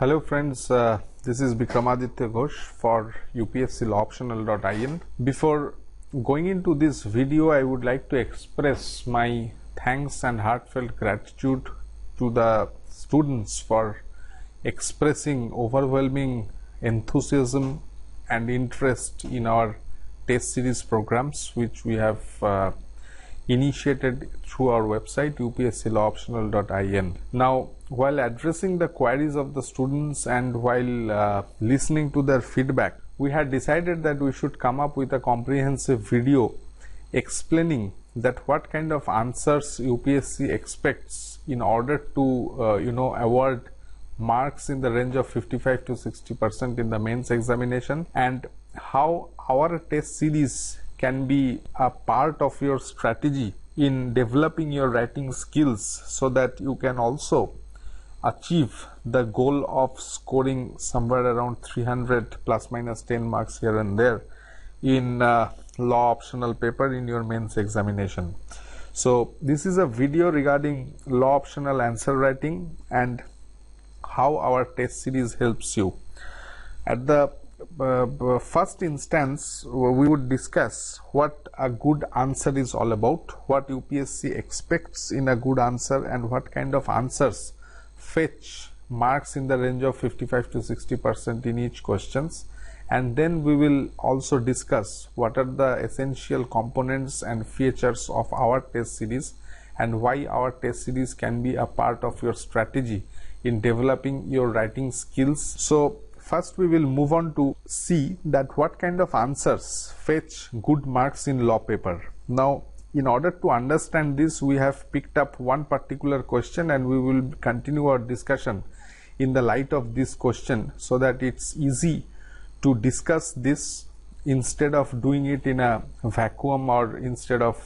Hello friends, this is Vikramaditya Ghosh for UPSC Law Optional.in. Before going into this video, I would like to express my thanks and heartfelt gratitude to the students for expressing overwhelming enthusiasm and interest in our test series programs, which we have initiated through our website UPSC Law Optional.in. Now, while addressing the queries of the students and while listening to their feedback, we had decided that we should come up with a comprehensive video explaining that what kind of answers UPSC expects in order to award marks in the range of 55 to 60% in the mains examination, and how our test series can be a part of your strategy in developing your writing skills so that you can also achieve the goal of scoring somewhere around 300 plus minus 10 marks here and there in law optional paper in your mains examination. So this is a video regarding law optional answer writing and how our test series helps you. At the first instance, we would discuss what a good answer is all about, what UPSC expects in a good answer, and what kind of answers fetch marks in the range of 55 to 60% in each questions. And then we will also discuss what are the essential components and features of our test series and why our test series can be a part of your strategy in developing your writing skills. So first we will move on to see that what kind of answers fetch good marks in law paper. Now, in order to understand this, we have picked up one particular question and we will continue our discussion in the light of this question so that it's easy to discuss this instead of doing it in a vacuum or instead of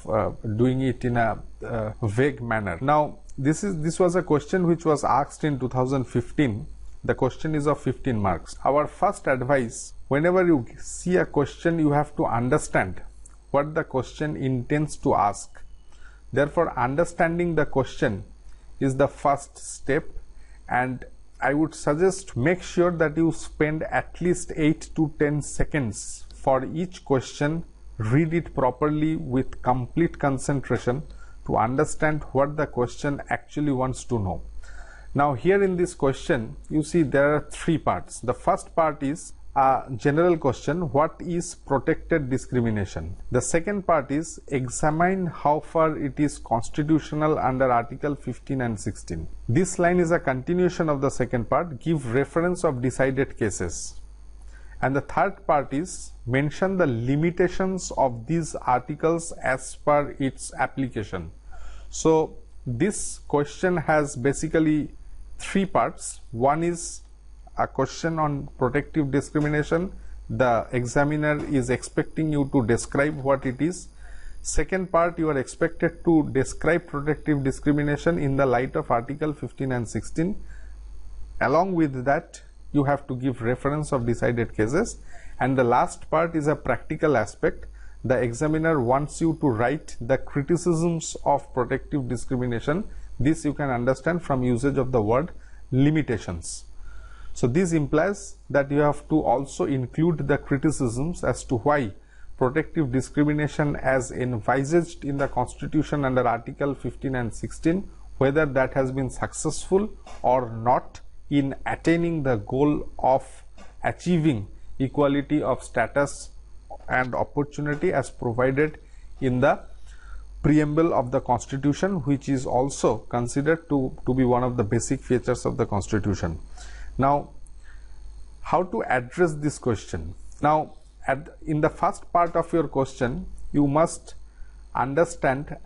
doing it in a vague manner. Now, this was a question which was asked in 2015. The question is of 15 marks. Our first advice, whenever you see a question, you have to understand what the question intends to ask. Therefore, understanding the question is the first step, and I would suggest make sure that you spend at least 8 to 10 seconds for each question, read it properly with complete concentration to understand what the question actually wants to know. Now, here in this question, you see there are three parts. The first part is a general question, what is protected discrimination? The second part is examine how far it is constitutional under Article 15 and 16. This line is a continuation of the second part, give reference of decided cases. And the third part is mention the limitations of these articles as per its application. So this question has basically three parts. One is a question on protective discrimination. The examiner is expecting you to describe what it is. Second part, you are expected to describe protective discrimination in the light of Article 15 and 16. Along with that, you have to give reference of decided cases. And the last part is a practical aspect. The examiner wants you to write the criticisms of protective discrimination. This you can understand from usage of the word limitations. So this implies that you have to also include the criticisms as to why protective discrimination as envisaged in the Constitution under Article 15 and 16, whether that has been successful or not in attaining the goal of achieving equality of status and opportunity as provided in the preamble of the Constitution, which is also considered to be one of the basic features of the Constitution. Now, how to address this question? Now, in the first part of your question, you must understand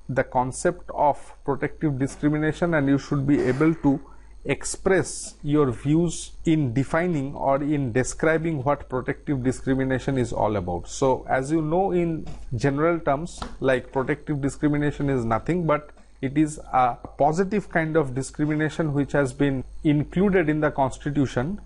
the concept of protective discrimination and you should be able to express your views in defining or in describing what protective discrimination is all about. So, as you know, in general terms, like protective discrimination is nothing but it is a positive kind of discrimination which has been included in the Constitution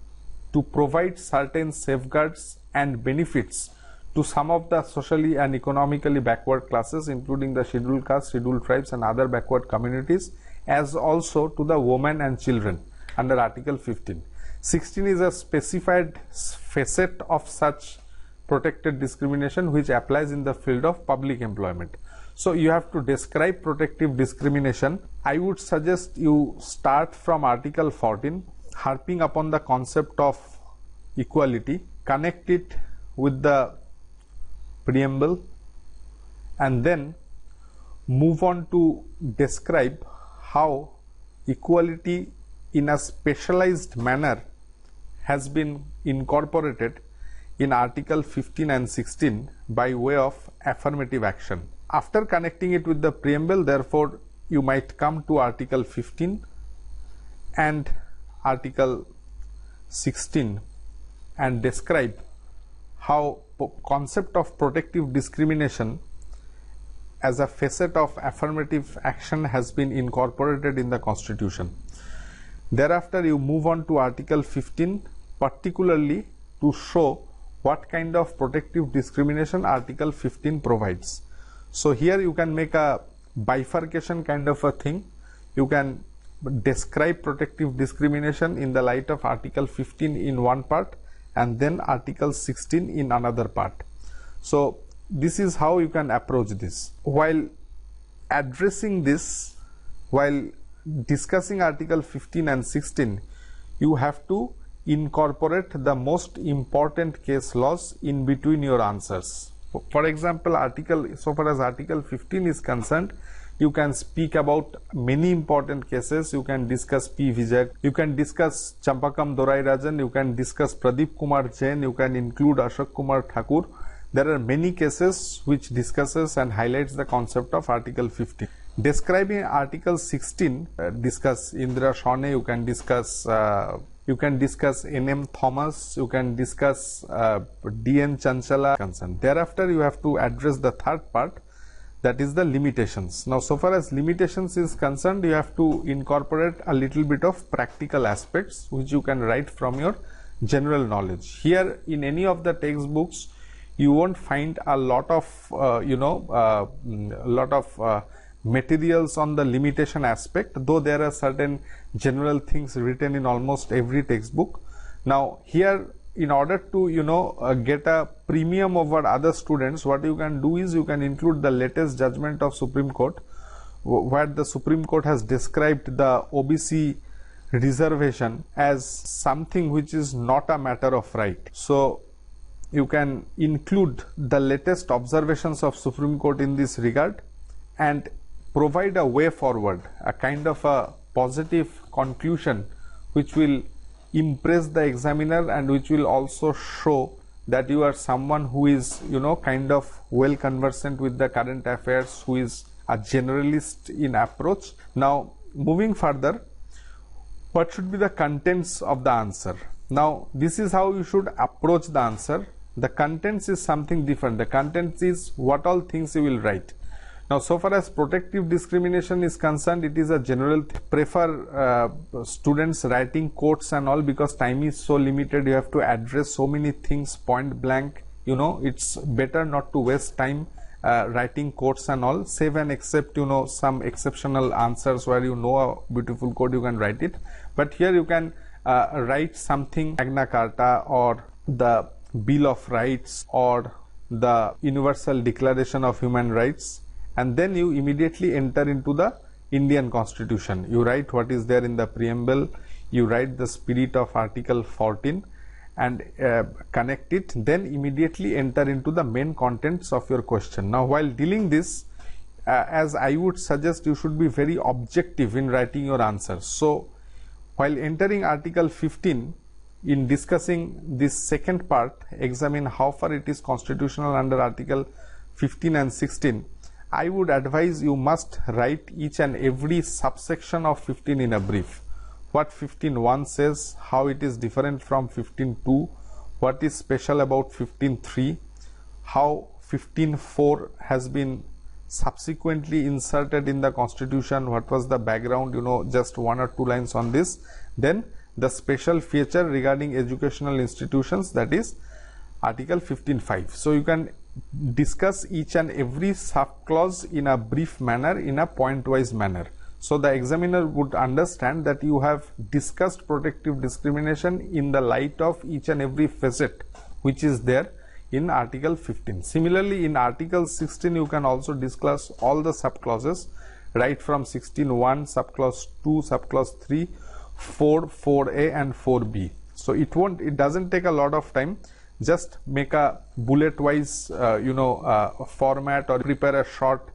to provide certain safeguards and benefits to some of the socially and economically backward classes, including the scheduled castes, scheduled tribes and other backward communities, as also to the women and children under Article 15. 16 is a specified facet of such protected discrimination which applies in the field of public employment. So you have to describe protective discrimination. I would suggest you start from Article 14, harping upon the concept of equality, connect it with the preamble, and then move on to describe how equality in a specialized manner has been incorporated in Article 15 and 16 by way of affirmative action. After connecting it with the preamble, therefore, you might come to Article 15 and Article 16 and describe how concept of protective discrimination as a facet of affirmative action has been incorporated in the Constitution. Thereafter, you move on to Article 15, particularly to show what kind of protective discrimination Article 15 provides. So here you can make a bifurcation kind of a thing. You can describe protective discrimination in the light of Article 15 in one part and then Article 16 in another part. So this is how you can approach this. While addressing this, while discussing Article 15 and 16, you have to incorporate the most important case laws in between your answers. For example, so far as Article 15 is concerned, you can speak about many important cases. You can discuss P. Vijay, you can discuss Champakam Dorai Rajan, you can discuss Pradeep Kumar Jain, you can include Ashok Kumar Thakur. There are many cases which discusses and highlights the concept of Article 15. Describing Article 16, discuss Indra Shone, you can discuss N.M. Thomas, you can discuss D.N. Chanchala. Thereafter, you have to address the third part, that is the limitations. Now, so far as limitations is concerned, you have to incorporate a little bit of practical aspects which you can write from your general knowledge. Here, in any of the textbooks, you won't find a lot of materials on the limitation aspect, though there are certain general things written in almost every textbook. Now here, in order to get a premium over other students, what you can do is you can include the latest judgment of Supreme Court, where the Supreme Court has described the OBC reservation as something which is not a matter of right. So you can include the latest observations of Supreme Court in this regard and provide a way forward, a kind of a positive conclusion which will impress the examiner and which will also show that you are someone who is kind of well conversant with the current affairs, who is a generalist in approach. Now moving further, what should be the contents of the answer? Now this is how you should approach the answer. The contents is something different. The contents is what all things you will write. Now, so far as protective discrimination is concerned, it is a general prefer students writing quotes and all, because time is so limited. You have to address so many things point blank. It's better not to waste time writing quotes and all. Save and accept, some exceptional answers where a beautiful quote, you can write it. But here you can write something Magna Carta or the Bill of Rights or the Universal Declaration of Human Rights, and then you immediately enter into the Indian Constitution. You write what is there in the preamble, you write the spirit of Article 14 and connect it, then immediately enter into the main contents of your question. Now while dealing this, as I would suggest, you should be very objective in writing your answers. So while entering Article 15, in discussing this second part, examine how far it is constitutional under Article 15 and 16, I would advise you must write each and every subsection of 15 in a brief. What 15.1 says, how it is different from 15.2, what is special about 15.3, how 15.4 has been subsequently inserted in the Constitution, what was the background, just 1 or 2 lines on this. Then the special feature regarding educational institutions, that is Article 15.5. So you can discuss each and every sub clause in a brief manner, in a point wise manner. So the examiner would understand that you have discussed protective discrimination in the light of each and every facet which is there in Article 15. Similarly, in Article 16 you can also discuss all the subclauses right from 16.1, subclause 2, subclause 3, 4, 4a and 4b. So it doesn't take a lot of time. Just make a bullet wise format or prepare a short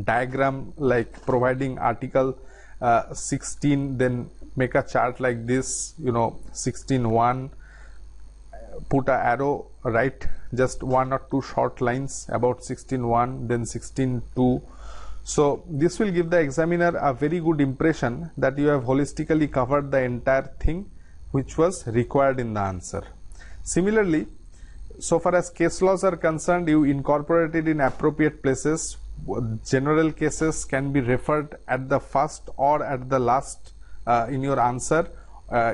diagram like providing Article 16, then make a chart like this, 16.1, put a arrow, write just 1 or 2 short lines about 16.1, then 16.2. So this will give the examiner a very good impression that you have holistically covered the entire thing which was required in the answer. Similarly, so far as case laws are concerned, you incorporated in appropriate places. General cases can be referred at the first or at the last in your answer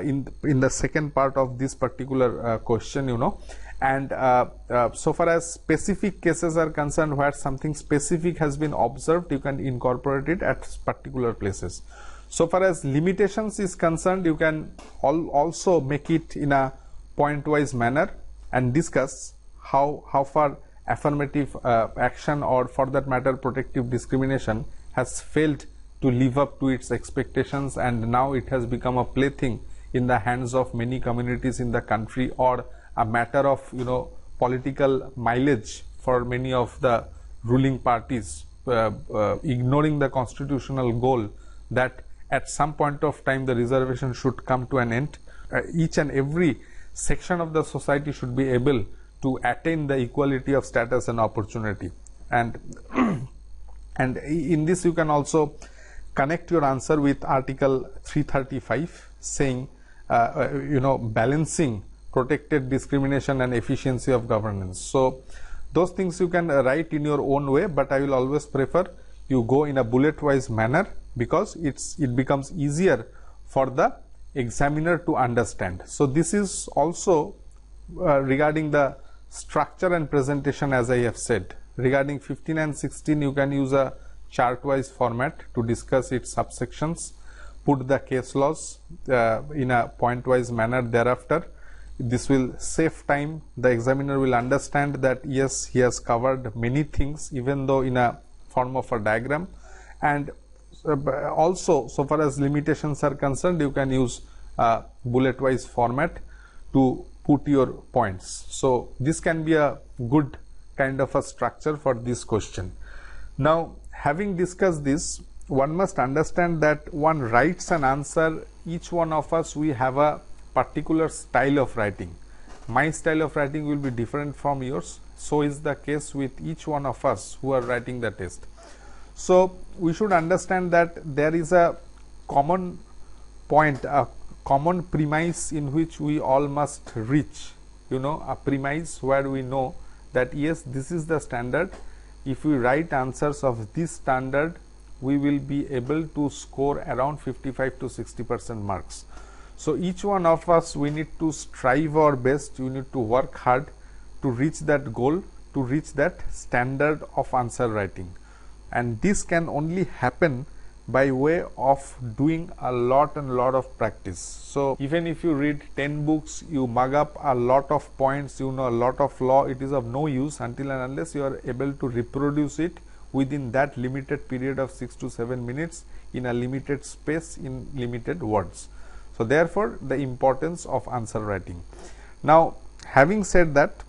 in the second part of this particular question, and so far as specific cases are concerned where something specific has been observed, you can incorporate it at particular places. So far as limitations is concerned, you can also make it in a point-wise manner and discuss how far affirmative action or for that matter protective discrimination has failed to live up to its expectations, and now it has become a plaything in the hands of many communities in the country, or a matter of political mileage for many of the ruling parties, ignoring the constitutional goal that at some point of time the reservation should come to an end. Each and every section of the society should be able to attain the equality of status and opportunity, and in this you can also connect your answer with Article 335 saying balancing protected discrimination and efficiency of governance. So those things you can write in your own way, but I will always prefer you go in a bullet wise manner because it becomes easier for the examiner to understand. So this is also regarding the structure and presentation, as I have said. Regarding 15 and 16, you can use a chart wise format to discuss its subsections, put the case laws in a point wise manner thereafter. This will save time. The examiner will understand that yes, he has covered many things even though in a form of a diagram. And also, so far as limitations are concerned, you can use a bullet wise format to put your points. So this can be a good kind of a structure for this question. Now, having discussed this, one must understand that one writes an answer. Each one of us, we have a particular style of writing. My style of writing will be different from yours. So is the case with each one of us who are writing the test. So we should understand that there is a common point, a common premise in which we all must reach, a premise where we know that yes, this is the standard. If we write answers of this standard, we will be able to score around 55 to 60% marks. So each one of us, we need to strive our best, we need to work hard to reach that goal, to reach that standard of answer writing. And this can only happen by way of doing a lot of practice. So even if you read 10 books, you mug up a lot of points, you know a lot of law, it is of no use until and unless you are able to reproduce it within that limited period of 6 to 7 minutes in a limited space in limited words. So therefore the importance of answer writing. Now, having said that,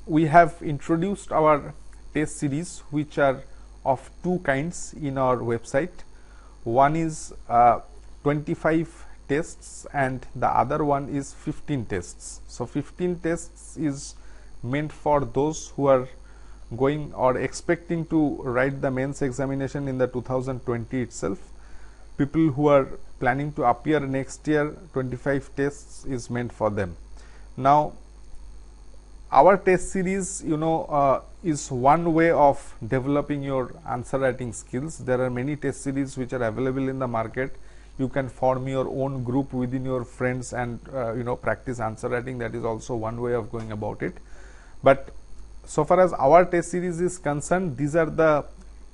we have introduced our test series which are of two kinds in our website. One is 25 tests and the other one is 15 tests. So 15 tests is meant for those who are going or expecting to write the mains examination in the 2020 itself. People who are planning to appear next year, 25 tests is meant for them. Now, our test series, is one way of developing your answer writing skills. There are many test series which are available in the market. You can form your own group within your friends and practice answer writing. That is also one way of going about it. But so far as our test series is concerned, these are the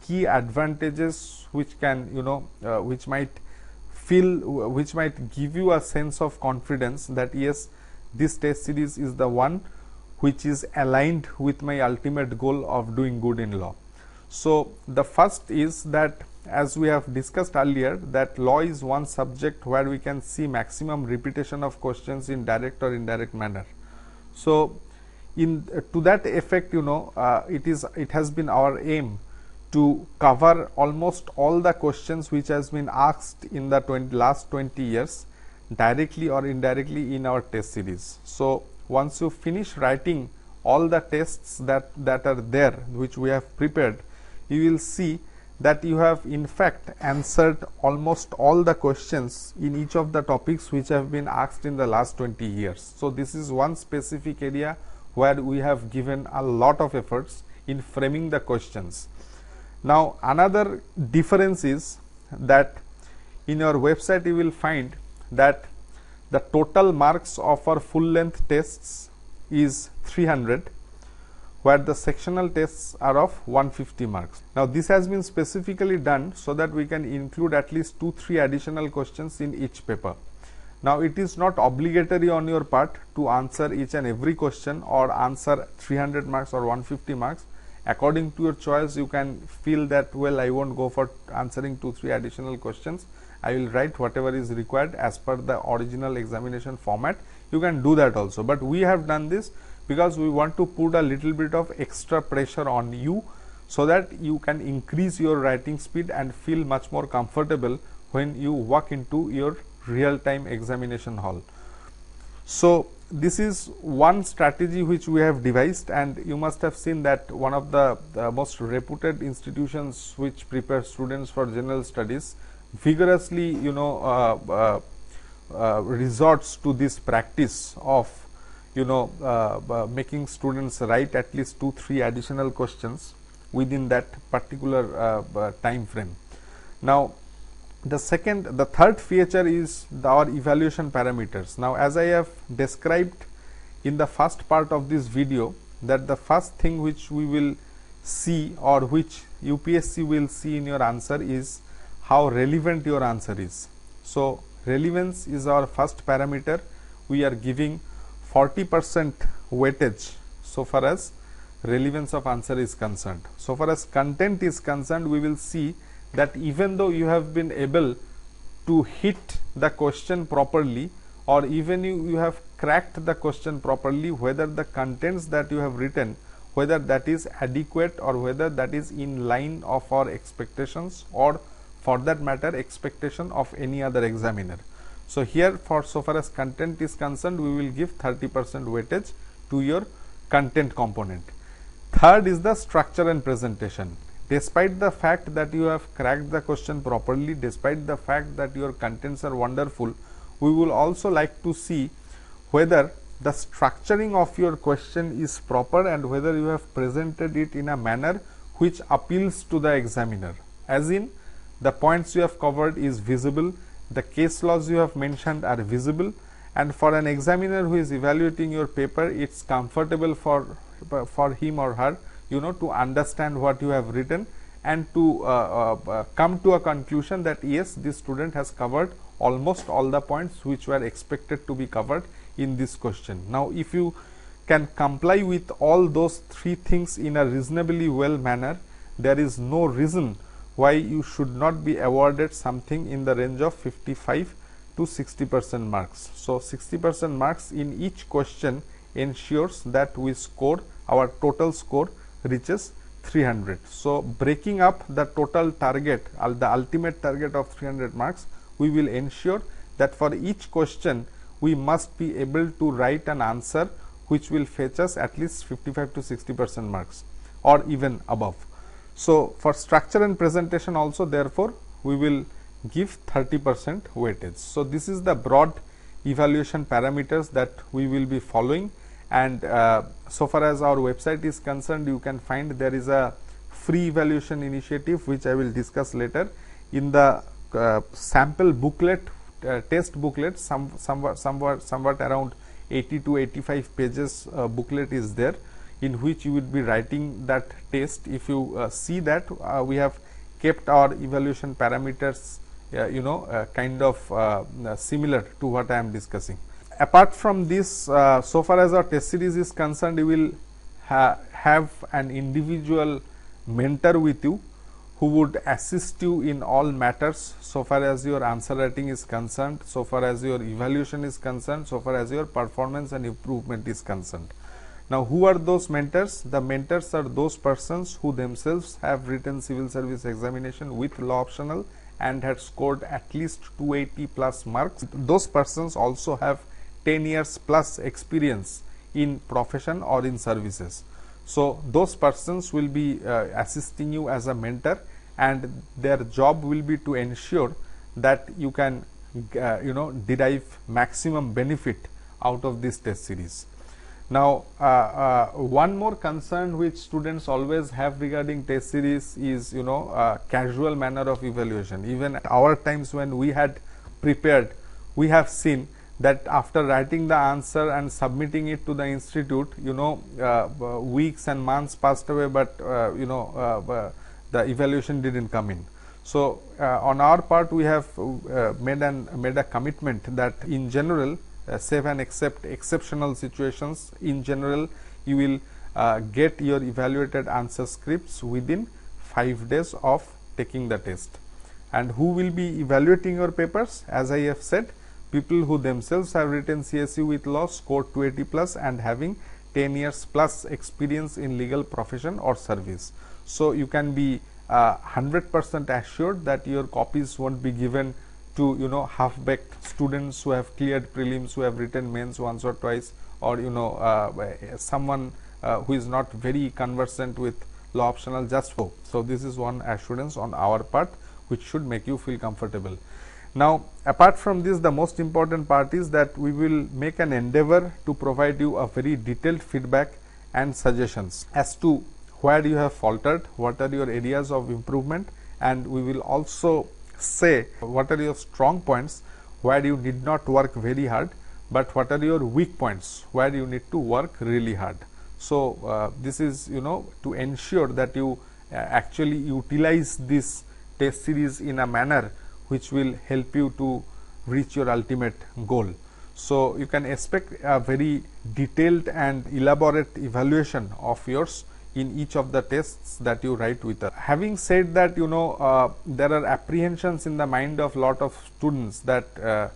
key advantages which can, which might give you a sense of confidence that yes, this test series is the one which is aligned with my ultimate goal of doing good in law. So the first is that, as we have discussed earlier, that law is one subject where we can see maximum repetition of questions in direct or indirect manner. So to that effect, it has been our aim to cover almost all the questions which has been asked in the last 20 years directly or indirectly in our test series. So once you finish writing all the tests that are there, which we have prepared, you will see that you have in fact answered almost all the questions in each of the topics which have been asked in the last 20 years. So this is one specific area where we have given a lot of efforts in framing the questions. Now another difference is that in your website you will find that the total marks of our full length tests is 300, where the sectional tests are of 150 marks. Now this has been specifically done so that we can include at least 2-3 additional questions in each paper. Now it is not obligatory on your part to answer each and every question or answer 300 marks or 150 marks. According to your choice, you can feel that, well, I won't go for answering 2-3 additional questions. I will write whatever is required as per the original examination format. You can do that also, but we have done this because we want to put a little bit of extra pressure on you so that you can increase your writing speed and feel much more comfortable when you walk into your real-time examination hall. So this is one strategy which we have devised, and you must have seen that one of the most reputed institutions which prepare students for general studies vigorously resorts to this practice of making students write at least 2-3 additional questions within that particular time frame. Now the third feature is our evaluation parameters. Now as I have described in the first part of this video, that the first thing which we will see or which UPSC will see in your answer is how relevant your answer is. So relevance is our first parameter. We are giving 40% weightage so far as relevance of answer is concerned. So far as content is concerned, we will see that even though you have been able to hit the question properly, or even you have cracked the question properly, whether the contents that you have written, whether that is adequate or whether that is in line of our expectations, or for that matter expectation of any other examiner. So here, so far as content is concerned, we will give 30% weightage to your content component. Third is the structure and presentation. Despite the fact that you have cracked the question properly, despite the fact that your contents are wonderful, we will also like to see whether the structuring of your question is proper and whether you have presented it in a manner which appeals to the examiner, as in the points you have covered is visible, the case laws you have mentioned are visible, and for an examiner who is evaluating your paper, it's comfortable for him or her to understand what you have written and to come to a conclusion that yes, this student has covered almost all the points which were expected to be covered in this question. Now if you can comply with all those three things in a reasonably well manner, there is no reason why you should not be awarded something in the range of 55 to 60% marks. So 60% marks in each question ensures that we score, our total score reaches 300. So breaking up the total target, the ultimate target of 300 marks, we will ensure that for each question we must be able to write an answer which will fetch us at least 55 to 60% marks or even above. So for structure and presentation also, therefore we will give 30% weightage. So this is the broad evaluation parameters that we will be following, and so far as our website is concerned, you can find there is a free evaluation initiative which I will discuss later. In the sample booklet, test booklet, somewhat around 80 to 85 pages booklet is there. in which you would be writing that test. If you see that we have kept our evaluation parameters kind of similar to what I am discussing. Apart from this, so far as our test series is concerned, you will have an individual mentor with you who would assist you in all matters so far as your answer writing is concerned, so far as your evaluation is concerned, so far as your performance and improvement is concerned. Now, who are those mentors? The mentors are those persons who themselves have written civil service examination with law optional and had scored at least 280 plus marks. Those persons also have 10 years plus experience in profession or in services. So, those persons will be assisting you as a mentor, and their job will be to ensure that you can derive maximum benefit out of this test series. Now, one more concern which students always have regarding test series is casual manner of evaluation. Even at our times when we had prepared, we have seen that after writing the answer and submitting it to the institute, weeks and months passed away, but the evaluation didn't come in. So, on our part, we have made a commitment that in general, save and except exceptional situations, in general you will get your evaluated answer scripts within 5 days of taking the test. And who will be evaluating your papers? As I have said, people who themselves have written CSE with law, scored 280 plus and having 10 years plus experience in legal profession or service. So, you can be 100% assured that your copies won't be given to half-baked students who have cleared prelims, who have written mains once or twice, or someone who is not very conversant with law optional just for. So, this is one assurance on our part which should make you feel comfortable. Now, apart from this, the most important part is that we will make an endeavor to provide you a very detailed feedback and suggestions as to where you have faltered, what are your areas of improvement, and we will also say what are your strong points where you need not work very hard, but what are your weak points where you need to work really hard. So, this is to ensure that you actually utilize this test series in a manner which will help you to reach your ultimate goal. So, you can expect a very detailed and elaborate evaluation of yours in each of the tests that you write with us. Having said that, there are apprehensions in the mind of lot of students that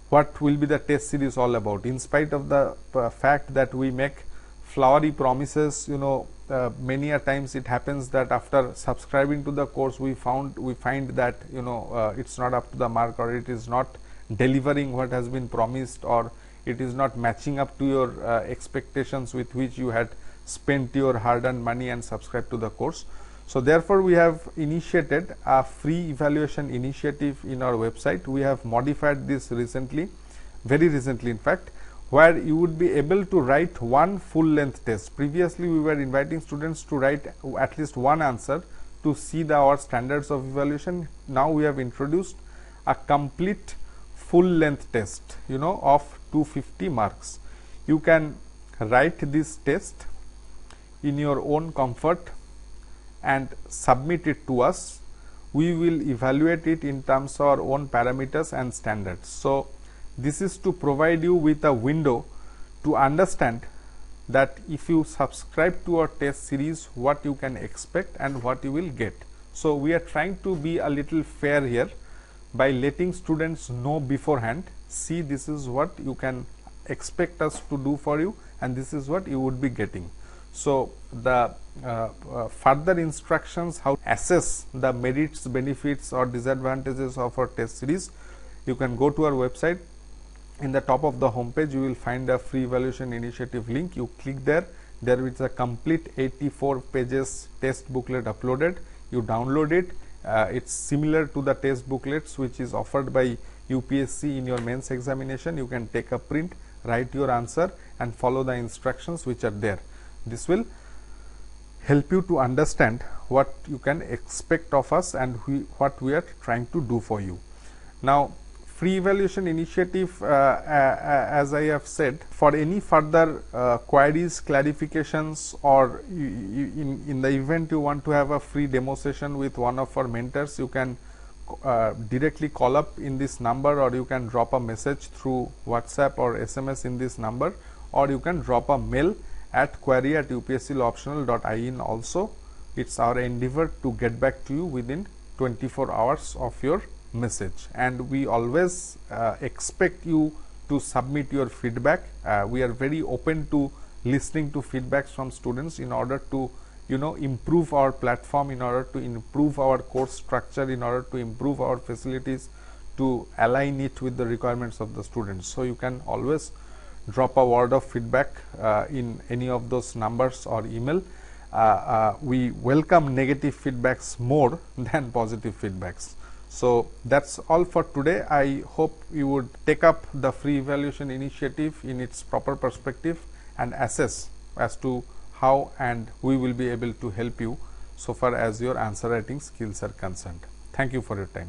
what will be the test series all about. In spite of the fact that we make flowery promises, many a times it happens that after subscribing to the course we find that it's not up to the mark, or it is not delivering what has been promised, or it is not matching up to your expectations with which you had spent your hard-earned money and subscribed to the course. So, therefore, we have initiated a free evaluation initiative in our website. We have modified this recently, very recently in fact, where you would be able to write one full length test. Previously, we were inviting students to write at least one answer to see our standards of evaluation. Now, we have introduced a complete full length test of 250 marks. You can write this test in your own comfort and submit it to us. We will evaluate it in terms of our own parameters and standards. So, this is to provide you with a window to understand that if you subscribe to our test series, what you can expect and what you will get. So, we are trying to be a little fair here by letting students know beforehand, see this is what you can expect us to do for you and this is what you would be getting. So, the further instructions how to assess the merits, benefits or disadvantages of our test series, you can go to our website. In the top of the home page, you will find a free evaluation initiative link. You click there, there is a complete 84 pages test booklet uploaded. You download it. It's similar to the test booklets which is offered by UPSC in your mains examination. You can take a print, write your answer and follow the instructions which are there. This will help you to understand what you can expect of us and what we are trying to do for you. Now, free evaluation initiative, as I have said, for any further queries, clarifications, or in the event you want to have a free demo session with one of our mentors, you can directly call up in this number, or you can drop a message through WhatsApp or SMS in this number, or you can drop a mail at query@upsclawoptional.in also. It's our endeavor to get back to you within 24 hours of your message, and we always expect you to submit your feedback. We are very open to listening to feedbacks from students in order to improve our platform, in order to improve our course structure, in order to improve our facilities, to align it with the requirements of the students. So you can always drop a word of feedback in any of those numbers or email. We welcome negative feedbacks more than positive feedbacks. So that's all for today. I hope you would take up the free evaluation initiative in its proper perspective and assess as to how and we will be able to help you so far as your answer writing skills are concerned. Thank you for your time.